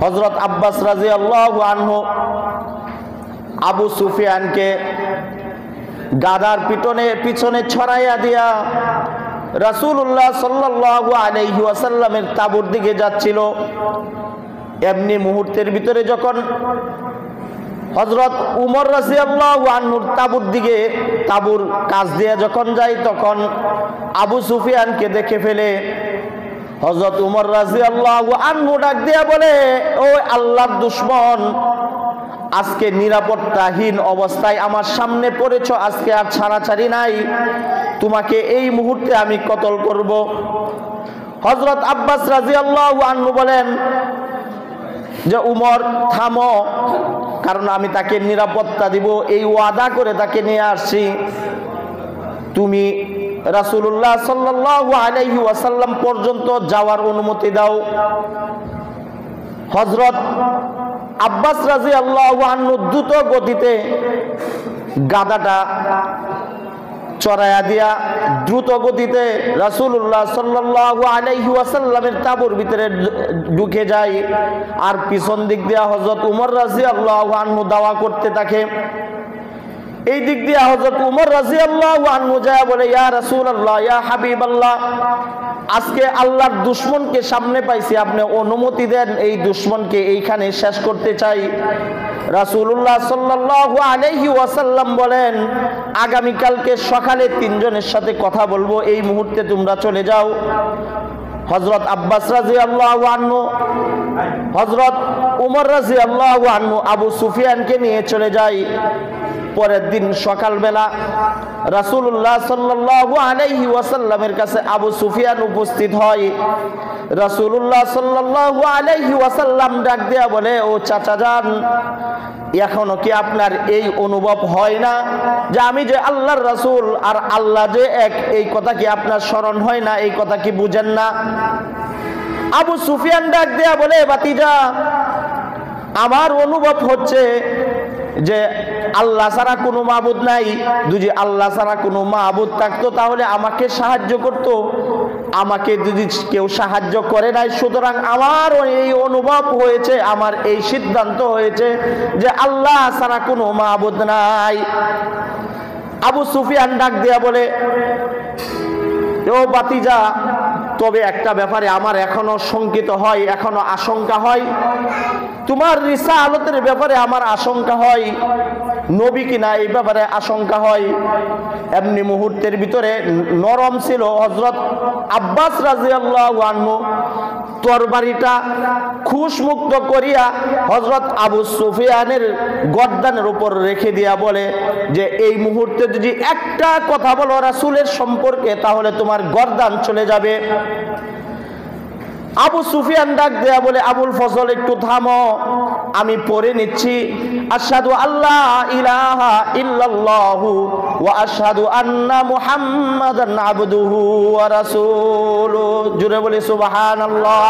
হযরত আব্বাস রাদিয়াল্লাহু আনহু আবু সুফিয়ানকে গাদার পিছনে ছড়াইয়া দিয়া রাসূলুল্লাহ সাল্লাল্লাহু আলাইহি ওয়াসাল্লামের তাঁবুর দিকে যাচ্ছিল। এমনি মুহূর্তের ভিতরে যখন হযরত উমর রাদিয়াল্লাহু আনহুর তাঁবুর কাছ দিয়ে যখন যায়, তখন আবু সুফিয়ানকে দেখে ফেলে হযরত উমর রাদিয়াল্লাহু আনহু ডাক দিয়া বলে, ও আল্লাহর দুশমন, আজকে নিরাপত্তাহীন অবস্থায় আমার সামনে পড়েছ, আজকে আর ছাড়াছাড়ি নাই, তোমাকে এই মুহূর্তে আমি কতল করব। হযরত আব্বাস রাদিয়াল্লাহু আনহু বলেন যে উমর থামো, কারণ আমি তাকে নিরাপত্তা দিব, এই ওয়াদা করে তাকে নিয়ে আসছি। তুমি রাসূলুল্লাহ সাল্লাল্লাহু আলাইহি ওয়াসাল্লাম পর্যন্ত যাওয়ার অনুমতি দাও। হযরত আব্বাস রাদিয়াল্লাহু আনহু দ্রুত গতিতে গাদাটা চড়াইয়া দিয়া দ্রুত গতিতে রাসূলুল্লাহ সাল্লাল্লাহু আলাইহি ওয়াসাল্লামের তাঁবুর ভিতরে ঢুকে যায়। আর পিছন দিক দিয়া হযরত উমর রাদিয়াল্লাহু আনহু দাওয়া করতে থাকে। এই দিক দিয়ে হযরত উমর রাদিয়াল্লাহু আনহু যায় বলে, ইয়া রাসূলুল্লাহ, ইয়া হাবিবাল্লাহ, আজকে আল্লাহর দুশমনকে সামনে পাইছি, আপনি অনুমতি দেন, এই দুশমনকে এইখানে শেষ করতে চাই। রাসূলুল্লাহ সাল্লাল্লাহু আলাইহি ওয়াসাল্লাম বলেন, আগামী কালকে সকালে তিনজনের সাথে কথা বলবো, এই মুহূর্তে তোমরা চলে যাও। হযরত আব্বাস রাদিয়াল্লাহু আনহু হযরত উমর রাদিয়াল্লাহু আনহু আবু সুফিয়ানকে নিয়ে চলে যায়। পরের দিন সকালবেলা রাসূলুল্লাহ সাল্লাল্লাহু আলাইহি ওয়াসাল্লামের কাছে আবু সুফিয়ান উপস্থিত হয়। রাসূলুল্লাহ সাল্লাল্লাহু আলাইহি ওয়াসাল্লাম ডাক দেয়া বলে, ও চাচা যান, এখনো কি আপনার এই অনুভব হয় না যে আমি যে আল্লাহর রাসূল আর আল্লাহ যে এক, এই কথা কি আপনার স্মরণ হয় না? এই কথা কি বুঝেন না? আবু সুফিয়ান ডাক দেয়া বলে, ভাতিজা, আমার অনুভব হচ্ছে যে আল্লাহ ছাড়া কোনো মাবুদ নাই। যদি আল্লাহ ছাড়া কোনো মাবুদ থাকতো তাহলে আমাকে সাহায্য করত, আমাকে যদি কেউ সাহায্য করে নাই, সুতরাং আমার এই অনুভব হয়েছে, আমার এই সিদ্ধান্ত হয়েছে যে আল্লাহ ছাড়া কোনো মাবুদ নাই। আবু সুফিয়ান ডাক দেয়া বলে, ও ভাতিজা, তবে একটা ব্যাপারে আমার এখনো শঙ্কিত হয়, এখনো আশঙ্কা হয়। তোমার রিসালাতের ব্যাপারে আমার আশঙ্কা হয়, নবী কিনা এই ব্যাপারে আশঙ্কা হয়। এমনি মুহূর্তের ভিতরে নরম ছিল হযরত আব্বাস রাদিয়াল্লাহু আনহু তরবারিটা খুশমুক্ত করিয়া হযরত আবু সুফিয়ানের গর্দানের উপর রেখে দিয়া বলে যে, এই মুহূর্তে যদি একটা কথা বলো রাসূলের সম্পর্কে, তাহলে তোমার গর্দান চলে যাবে। আবু সুফিয়ান ডাক দেয়া বলে, আবুল ফজল, একটু থামো, আমি পড়ে নিচ্ছি, আশহাদু আল্লা ইলাহা ইল্লাল্লাহু ওয়া আশহাদু আন্না মুহাম্মাদান আবদুহু ওয়া রাসূলুহু। জুড়ে বলি সুবহানাল্লাহ।